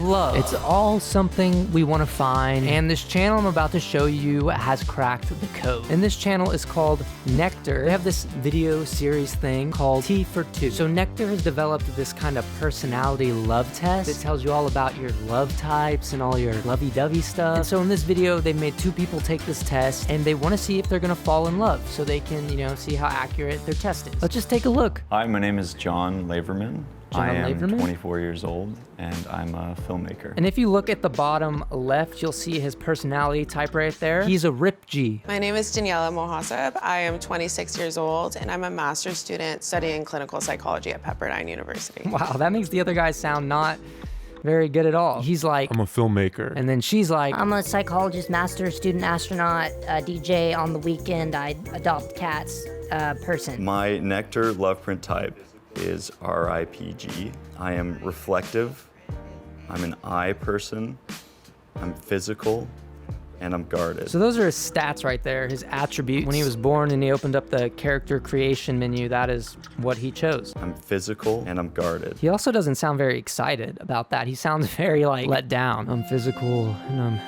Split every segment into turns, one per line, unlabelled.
love. It's all something we want to find, and this channel I'm about to show you has cracked the code. And this channel is called Nectar. They have this video series thing called T for Two. So Nectar has developed this kind of personality love test that tells you all about your love types and all your lovey-dovey stuff. And so in this video, they made 2 people take this test, and they want to see if they're gonna fall in love, so they can, you know, see how accurate their test is. Let's just take a look.
Hi, my name is John Laverman. I am 24 years old, and I'm a filmmaker.
And if you look at the bottom left, you'll see his personality type right there. He's a Rip G.
My name is Daniela Mohaseb. I am 26 years old, and I'm a master's student studying clinical psychology at Pepperdine University.
Wow, that makes the other guy sound not very good at all. He's like,
I'm a filmmaker.
and then she's like,
I'm a psychologist, master, student, astronaut, DJ on the weekend. I adopt cats, person.
My Nectar love print type is RIPG. I am reflective, I'm an I person, I'm physical, and I'm guarded.
so those are his stats right there, his attributes. When he was born and he opened up the character creation menu, that is what he chose.
I'm physical and I'm guarded.
He also doesn't sound very excited about that. He sounds very like let down. I'm physical and I'm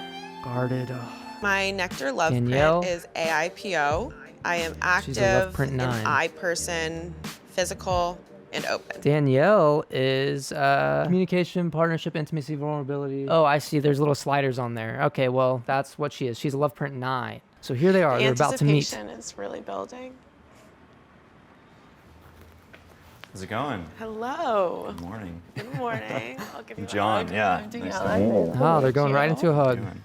guarded. Oh.
My Nectar love
Danielle.
print is AIPO. I am active,
She's a love print
an
9.
I person, physical, and open.
Danielle is communication, partnership, intimacy, vulnerability. Oh, I see. There's little sliders on there. Okay, well, that's what she is. She's a love print 9. So here they are. They're about to meet.
Anticipation is really building.
How's it going?
Hello.
Good morning.
Good morning. I'll give you
John,
a hug.
yeah.
I'm
Nice
Daniela.
to meet you.
Oh, they're going right into a hug.
Doing?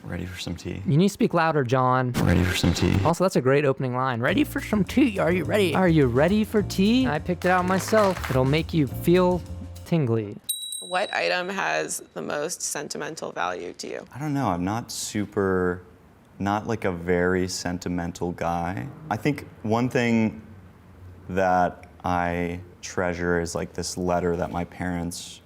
Ready for some tea?
You need to speak louder, John.
Ready for some tea?
Also, that's a great opening line. Ready for some tea? Are you ready? Are you ready for tea? I picked it out myself. It'll make you feel tingly.
What item has the most sentimental value to you?
I don't know, I'm not like a very sentimental guy. I think one thing that I treasure is like this letter that my parents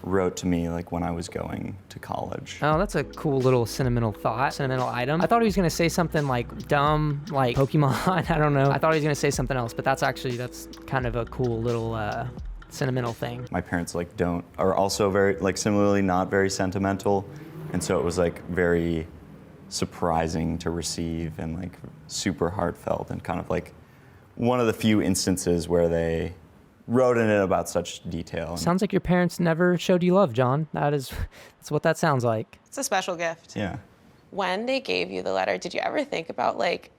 wrote to me like when I was going to college.
Oh, that's a cool little sentimental thought, sentimental item. I thought he was gonna say something like dumb, like Pokemon, I don't know. I thought he was gonna say something else, but that's kind of a cool little sentimental thing.
My parents like are also very, like similarly not very sentimental. And so it was like very surprising to receive and like super heartfelt and kind of like one of the few instances where they wrote in it about such detail.
Sounds like your parents never showed you love, John. That's what that sounds like.
It's a special gift.
Yeah.
When they gave you the letter, did you ever think about like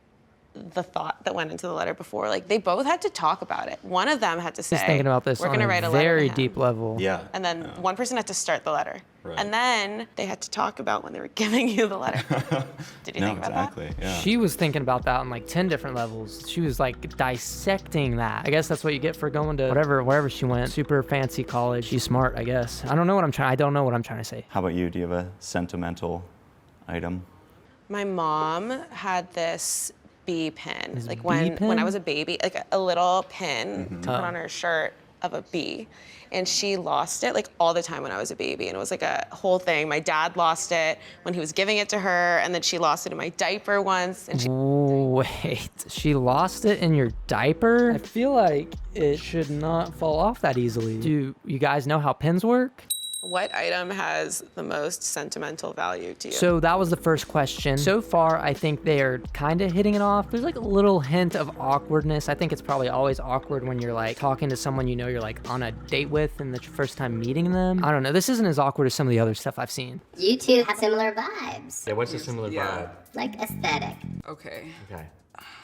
the thought that went into the letter before? Like they both had to talk about it. One of them had to say,
He's thinking about this
we're
on
gonna
a
write a letter
very
to him.
deep level.
Yeah.
And then one person had to start the letter.
Right.
And then they had to talk about when they were giving you the letter. Did you
No,
think about
exactly. Yeah.
She was thinking about that on like 10 different levels. She was like dissecting that. I guess that's what you get for going to wherever she went. Super fancy college. She's smart, I guess. I don't know what I'm trying to say.
How about you? Do you have a sentimental item?
My mom had this bee pin.
This
Like
bee
when
pin?
I was a baby, like a little pin
Mm-hmm.
to put on her shirt of a bee. And she lost it like all the time when I was a baby. And it was like a whole thing. My dad lost it when he was giving it to her, and then she lost it in my diaper once. And she
Wait, she lost it in your diaper? I feel like it should not fall off that easily. Do you guys know how pins work?
What item has the most sentimental value to you?
So that was the first question. So far, I think they are kind of hitting it off. There's like a little hint of awkwardness. I think it's probably always awkward when you're like talking to someone you know you're like on a date with and it's your first time meeting them. I don't know. This isn't as awkward as some of the other stuff I've seen.
You two have similar vibes,
Yeah, what's a similar vibe?
like aesthetic.
Okay.
Okay.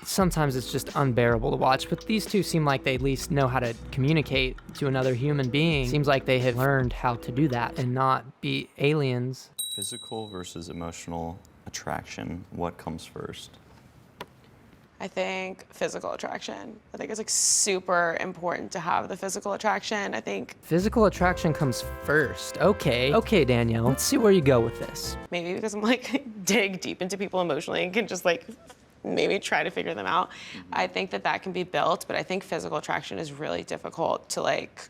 Sometimes it's just unbearable to watch, but these two seem like they at least know how to communicate to another human being. Seems like they have learned how to do that and not be aliens.
Physical versus emotional attraction. What comes first?
I think physical attraction. I think it's like super important to have the physical attraction. I think
Physical attraction comes first. Okay, Danielle, let's see where you go with this.
maybe because I'm like dig deep into people emotionally and can just like maybe try to figure them out. I think that that can be built, but I think physical attraction is really difficult to like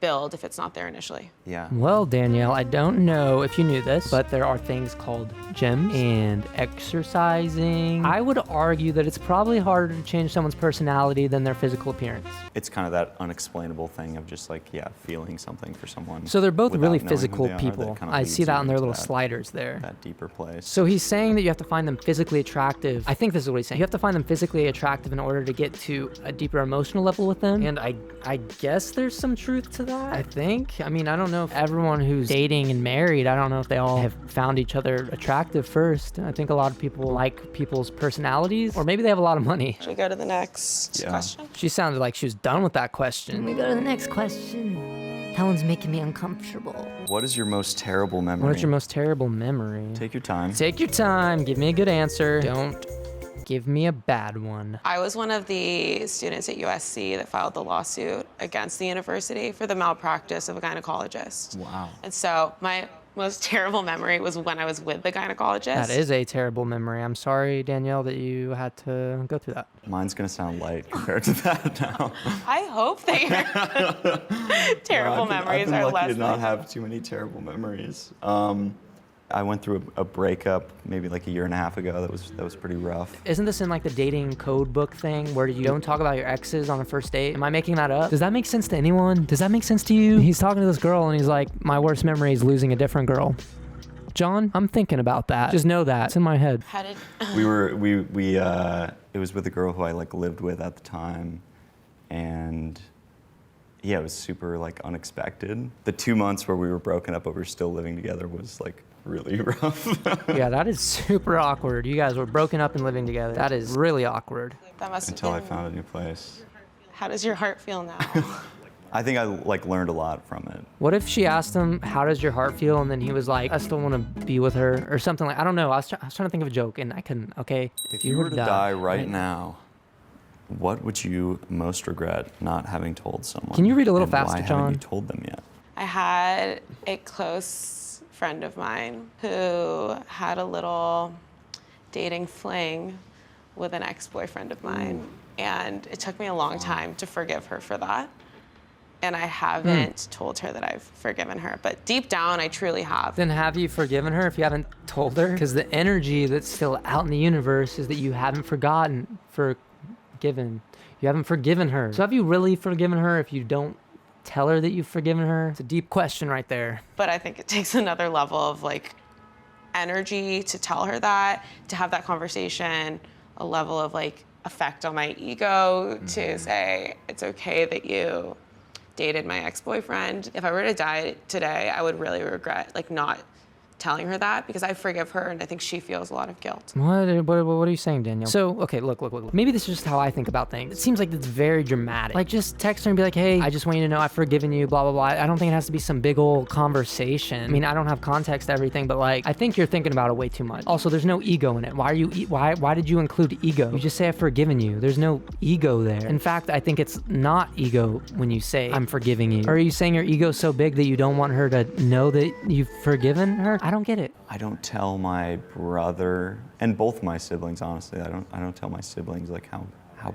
build if it's not there initially.
Yeah.
Well, Danielle, I don't know if you knew this, but there are things called gyms and exercising. I would argue that it's probably harder to change someone's personality than their physical appearance.
It's kind of that unexplainable thing of just like, yeah, feeling something for someone.
So they're both
without
really
knowing who
physical
they are,
people.
that kind of
I
leads
see that
you
on their
into
little sliders there.
that deeper place.
So he's saying that you have to find them physically attractive. I think this is what he's saying. You have to find them physically attractive in order to get to a deeper emotional level with them. And I guess there's some truth to that. I think. I mean, I don't know if everyone who's dating and married, I don't know if they all have found each other attractive first. I think a lot of people like people's personalities, or maybe they have a lot of money.
Should we go to the next question?
She sounded like she was done with that question.
We go to the next question. Helen's making me uncomfortable.
What is your most terrible memory?
What's your most terrible memory?
Take your time.
Take your time. Give me a good answer. Don't give me a bad one.
I was one of the students at USC that filed the lawsuit against the university for the malpractice of a gynecologist.
Wow.
And so my most terrible memory was when I was with the gynecologist.
That is a terrible memory. I'm sorry, Danielle, that you had to go through that.
Mine's gonna sound light compared to that now.
I hope that your terrible memories
I've been
are
lucky
less
to not
than-
have too many terrible memories. I went through a breakup maybe like a year and a half ago. That was pretty rough.
Isn't this in like the dating code book thing where you don't talk about your exes on a first date? Am I making that up? Does that make sense to anyone? Does that make sense to you? He's talking to this girl and he's like, my worst memory is losing a different girl. John, I'm thinking about that. Just know that. It's in my head.
How did
It was with a girl who I like lived with at the time, and yeah, it was super like unexpected. The 2 months where we were broken up but we were still living together was like really rough.
Yeah, that is super awkward. You guys were broken up and living together. That is really awkward.
that must have
Until I
been,
found a new place.
How does your heart feel now?
I think I like learned a lot from it.
What if she asked him, how does your heart feel? And then he was like, I still want to be with her or something like, I don't know. I was trying to think of a joke and I couldn't, okay?
If you were to die right now, what would you most regret not having told someone?
Can you read a little
and
faster,
why
John?
haven't you told them yet?
I had a close friend of mine who had a little dating fling with an ex-boyfriend of mine. And it took me a long time to forgive her for that. And I haven't told her that I've forgiven her. But deep down, I truly have.
Then have you forgiven her if you haven't told her? Because the energy that's still out in the universe is that you haven't forgiven. You haven't forgiven her. So have you really forgiven her if you don't tell her that you've forgiven her? It's a deep question right there.
But I think it takes another level of like energy to tell her that, to have that conversation, a level of like effect on my ego to say, it's okay that you dated my ex-boyfriend. If I were to die today, I would really regret like not telling her that because I forgive her and I think she feels a lot of guilt.
What are you saying, Danielle? So, okay, look. Maybe this is just how I think about things. It seems like it's very dramatic. Like, just text her and be like, hey, I just want you to know I've forgiven you, blah, blah, blah. I don't think it has to be some big old conversation. I mean, I don't have context to everything, but like, I think you're thinking about it way too much. Also, there's no ego in it. Why did you include ego? You just say I've forgiven you. There's no ego there. In fact, I think it's not ego when you say I'm forgiving you. Or are you saying your ego's so big that you don't want her to know that you've forgiven her? I don't get it.
I don't tell my brother and both my siblings, honestly. I don't tell my siblings like how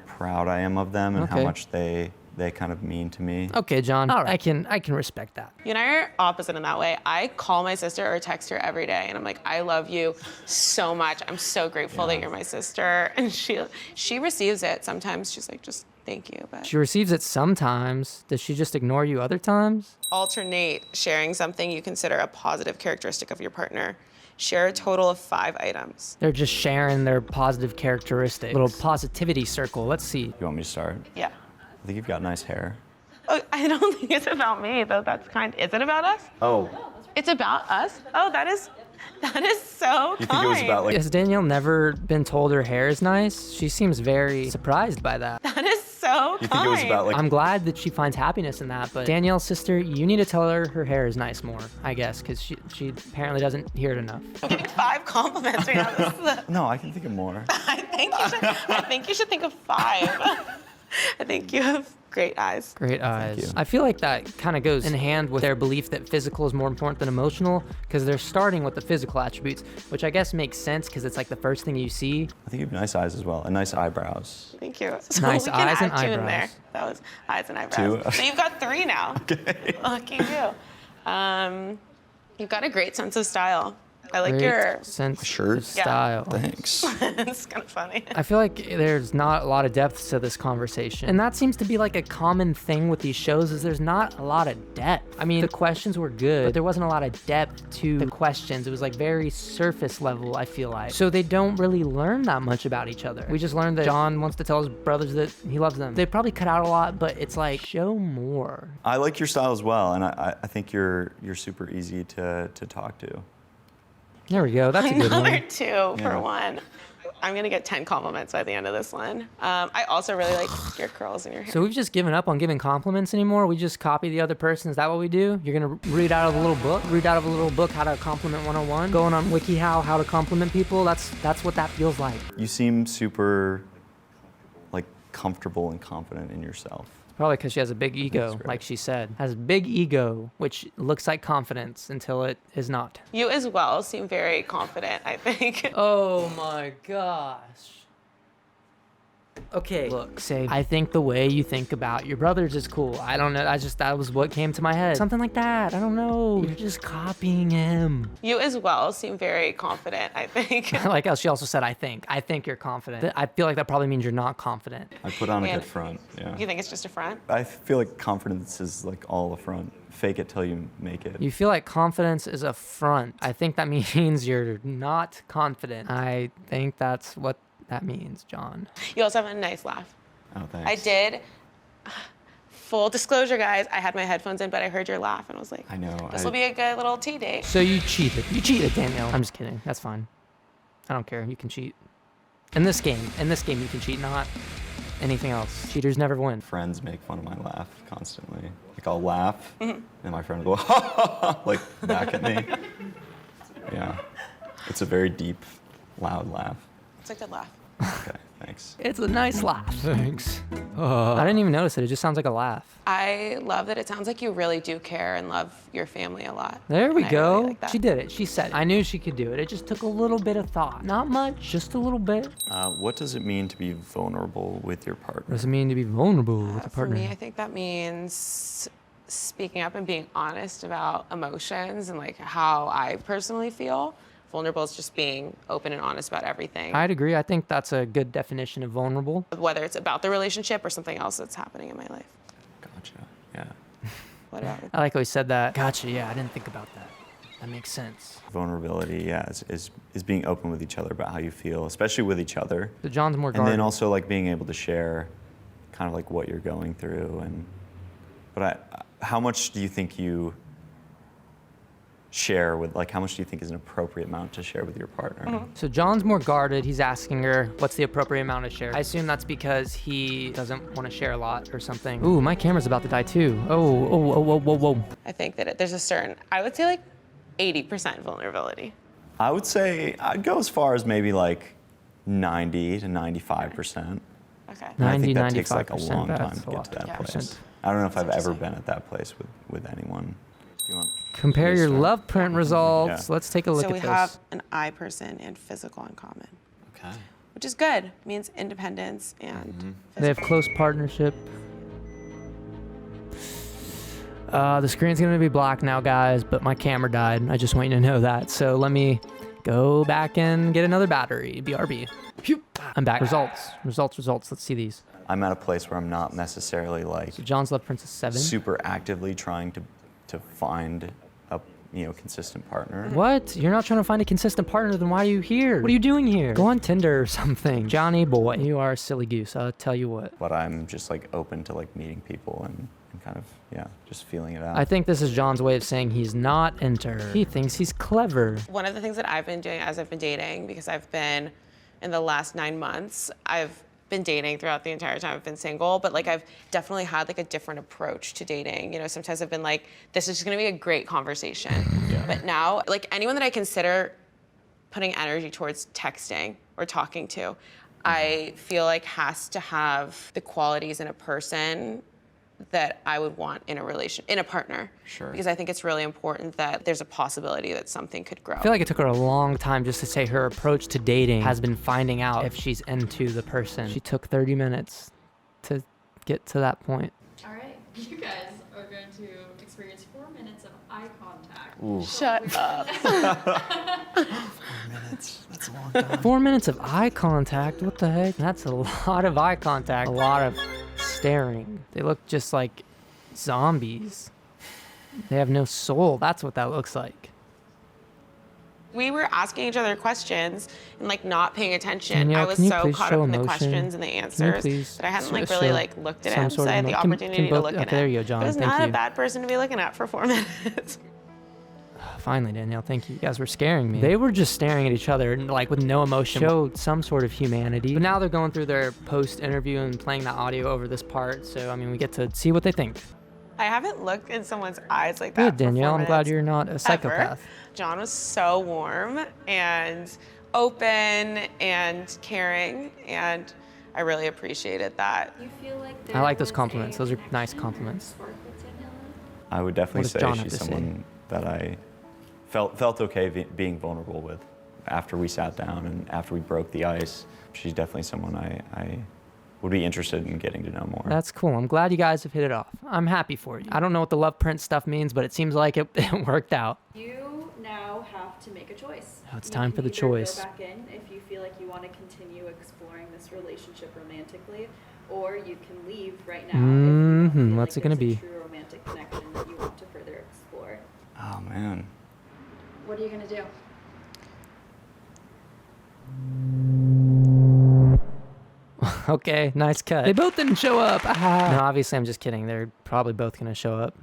proud I am of them and how
Okay.
much they kind of mean to me.
Okay, John. All right. I can respect that.
You and I are opposite in that way. I call my sister or text her every day and I'm like, I love you so much. I'm so grateful that you're my sister. And she receives it. Sometimes she's like, just thank you. But
She receives it sometimes. Does she just ignore you other times?
alternate sharing something you consider a positive characteristic of your partner. Share a total of 5 items.
They're just sharing their positive characteristics. Little positivity circle. Let's see.
You want me to start?
Yeah.
I think you've got nice hair.
Oh, I don't think it's about me, though. Is it about us?
Oh,
It's about us? Oh, that is so
you
kind.
think it was about like
Has Danielle never been told her hair is nice? She seems very surprised by that.
That is so
you
kind.
think it was about like
I'm glad that she finds happiness in that, but Danielle's sister, you need to tell her hair is nice more, I guess, because she apparently doesn't hear it enough.
I'm getting 5 compliments right now.
No, I can think of more.
I think you should think of 5. I think you have great eyes.
Great eyes.
you.
I feel like that kind of goes in hand with their belief that physical is more important than emotional, because they're starting with the physical attributes, which I guess makes sense because it's like the first thing you see.
I think you have nice eyes as well, and nice eyebrows.
Thank you. So
Nice
we can
eyes and
add 2 in there.
eyebrows.
That was eyes and eyebrows.
2?
So you've got 3 now.
Okay.
Lucky you. You've got a great sense of style. I like
Great
your.
sense
Shirt?
of style.
Thanks.
It's kind of funny.
I feel like there's not a lot of depth to this conversation. And that seems to be like a common thing with these shows is there's not a lot of depth. I mean, the questions were good, but there wasn't a lot of depth to the questions. It was like very surface level, I feel like. So they don't really learn that much about each other. We just learned that John wants to tell his brothers that he loves them. They probably cut out a lot, but it's like, show more.
I like your style as well, and I think you're super easy to talk to.
There we go. That's a good
Another
one.
2
Yeah.
for 1. I'm gonna get 10 compliments by the end of this one. I also really like your curls in your hair.
So we've just given up on giving compliments anymore. We just copy the other person. Is that what we do? You're gonna read out of a little book? Read out of a little book how to compliment 101? Going on WikiHow how to compliment people? That's what that feels like.
You seem super, like, comfortable and confident in yourself.
Probably because she has a big ego,
great.
like she said. Has a big ego, which looks like confidence until it is not.
You as well seem very confident, I think.
Oh my gosh. Okay, look, say, I think the way you think about your brothers is cool. I don't know, that was what came to my head. Something like that, I don't know. You're just copying him.
You as well seem very confident, I think.
I like how she also said, I think you're confident. I feel like that probably means you're not confident.
I put on a
Man,
good front, yeah.
You think it's just a front?
I feel like confidence is like all a front. Fake it till you make it.
You feel like confidence is a front. I think that means you're not confident. I think that's what that means, John.
You also have a nice laugh.
Oh, thanks.
I did. Full disclosure, guys, I had my headphones in, but I heard your laugh and was like,
I know.
this will be a good little tea date.
So you cheated. You cheated, Danielle. I'm just kidding. That's fine. I don't care. You can cheat. In this game you can cheat, not anything else. Cheaters never win.
Friends make fun of my laugh constantly. Like I'll laugh, and my friend will go, ha ha ha, like back at me. Yeah. It's a very deep, loud laugh.
It's a good laugh.
Okay, thanks.
It's a nice laugh. Thanks. I didn't even notice it. It just sounds like a laugh.
I love that it sounds like you really do care and love your family a lot.
There we
And I
go.
really like that.
She did it. She said it. I knew she could do it. It just took a little bit of thought. Not much, just a little bit.
What does it mean to be vulnerable with your
What
partner?
does it mean to be vulnerable with a
For
partner?
me, I think that means speaking up and being honest about emotions and like how I personally feel. Vulnerable is just being open and honest about everything,
I'd agree. I think that's a good definition of vulnerable.
whether it's about the relationship or something else that's happening in my life.
Gotcha. Yeah.
What about
I like how he said that. Gotcha. Yeah, I didn't think about that. That makes sense.
Vulnerability, yeah, is being open with each other about how you feel, especially with each other.
So John's more
And
guarded.
then also like being able to share kind of like what you're going through how much do you think you share with, like, how much do you think is an appropriate amount to share with your partner?
So John's more guarded. He's asking her, what's the appropriate amount to share? I assume that's because he doesn't want to share a lot or something. Ooh, my camera's about to die too. Whoa.
I think that there's a certain, I would say like 80% vulnerability.
I would say I'd go as far as maybe like 90 to 95%.
Okay.
And I think
90,
that takes like a
95%,
long time
that's
to
a
get
lot.
to that
Yeah.
place. I don't know if I've ever
interesting.
been at that place with anyone. Do you want
Compare
me to
your
start?
love print results.
Yeah.
Let's take a look
So
at
we
this.
have an I person and physical in common,
Okay.
which is good. It means independence and
They have
physical.
close partnership. The screen's gonna be black now, guys, but my camera died. I just want you to know that. So let me go back and get another battery. BRB. Phew. I'm back. Results. Let's see these.
I'm at a place where I'm not necessarily like
So John's Love Princess 7.
super actively trying to find a consistent partner.
What? You're not trying to find a consistent partner, then why are you here? What are you doing here? Go on Tinder or something. Johnny boy, you are a silly goose, I'll tell you what.
But I'm just like open to like meeting people and kind of just feeling it out.
I think this is John's way of saying he's not into her. He thinks he's clever.
One of the things that I've been doing as I've been dating, because I've been in the last 9 months, I've been dating throughout the entire time I've been single, but like I've definitely had like a different approach to dating. You know, sometimes I've been like, this is just gonna be a great conversation. But now, like anyone that I consider putting energy towards texting or talking to, I feel like has to have the qualities in a person that I would want in a partner.
Sure.
Because I think it's really important that there's a possibility that something could grow.
I feel like it took her a long time just to say her approach to dating has been finding out if she's into the person. She took 30 minutes to get to that point.
All right, you guys are going to experience 4 minutes of eye contact.
Ooh.
Shut up.
4 minutes. That's a long time.
4 minutes of eye contact? What the heck? That's a lot of eye contact. A lot of staring. They look just like zombies. They have no soul. That's what that looks like.
We were asking each other questions and like not paying attention.
Danielle,
I was
can you
so
please
caught
show
up in the
emotion?
questions and the
Can you
answers
please
that I hadn't like
show
really like looked at
some
him.
sort
So
of
I had the
emo- can
opportunity
both-
to look at
okay, there
him.
you go, John.
But it's
Thank
not
you.
a bad person to be looking at for 4 minutes.
Finally, Danielle, thank you. You guys were scaring me. They were just staring at each other, like with no emotion. Showed some sort of humanity. But now they're going through their post-interview and playing that audio over this part. So, I mean, we get to see what they think.
I haven't looked in someone's eyes like that.
Good,
for 4
Danielle. I'm glad
minutes
you're not a
ever.
psychopath.
John was so warm and open and caring, and I really appreciated that.
You feel like
I like those compliments. Those are nice compliments.
Spark with Daniela?
I would definitely
What does
say
John have
she's
to say?
someone that I felt okay being vulnerable with. After we sat down and after we broke the ice, she's definitely someone I would be interested in getting to know more.
That's cool. I'm glad you guys have hit it off. I'm happy for you. I don't know what the love print stuff means, but it seems like it worked out.
You now have to make a choice.
Now it's
You
time
can
for the
either
choice.
Go back in if you feel like you want to continue exploring this relationship romantically, or you can leave right now. If you don't feel
What's
like
it gonna
there's a
be?
true romantic connection that you want to further explore.
Oh man.
What are you gonna do?
Okay, nice cut. They both didn't show up. No, obviously I'm just kidding. They're probably both gonna show up.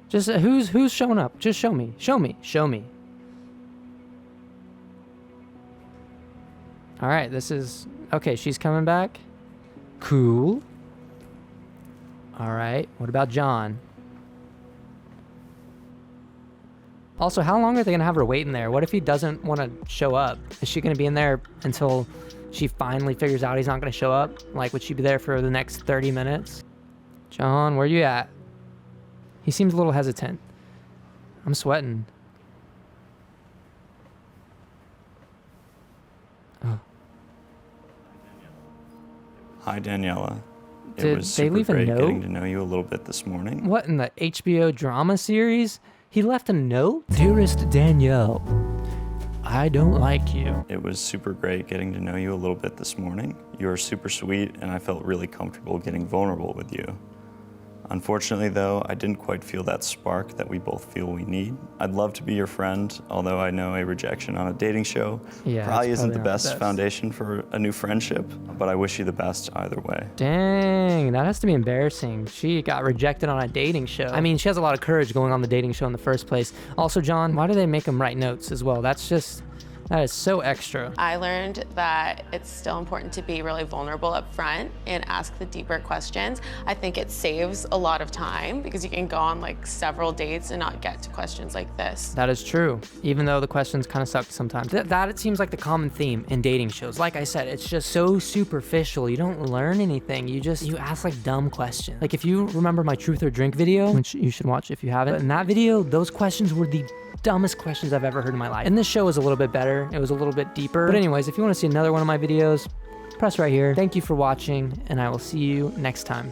Just who's showing up? Just show me. Show me. Show me. All right, this is okay. She's coming back. Cool. All right. What about John? Also, how long are they gonna have her waiting there? What if he doesn't want to show up? Is she gonna be in there until she finally figures out he's not gonna show up? Like, would she be there for the next 30 minutes? John, where you at? He seems a little hesitant. I'm sweating. Oh.
Hi, Daniela. It
Did
was
they
super
leave a
great
note?
getting to know you a little bit this morning.
What, in the HBO drama series? He left a note? Dearest Danielle, I don't like you.
It was super great getting to know you a little bit this morning. You were super sweet, and I felt really comfortable getting vulnerable with you. Unfortunately, though, I didn't quite feel that spark that we both feel we need. I'd love to be your friend, although I know a rejection on a dating show
Yeah,
probably
it's
isn't the
probably not the
best
best.
foundation for a new friendship, but I wish you the best either way.
Dang, that has to be embarrassing. She got rejected on a dating show. I mean, she has a lot of courage going on the dating show in the first place. Also, John, why do they make him write notes as well? That is so extra.
I learned that it's still important to be really vulnerable up front and ask the deeper questions. I think it saves a lot of time because you can go on like several dates and not get to questions like this.
That is true, even though the questions kind of suck sometimes. That it seems like the common theme in dating shows. Like I said, it's just so superficial. You don't learn anything. You ask like dumb questions. Like if you remember my Truth or Drink video, which you should watch if you haven't, but in that video, those questions were the dumbest questions I've ever heard in my life. And this show is a little bit better. It was a little bit deeper. But anyways, if you want to see another one of my videos, press right here. Thank you for watching, and I will see you next time.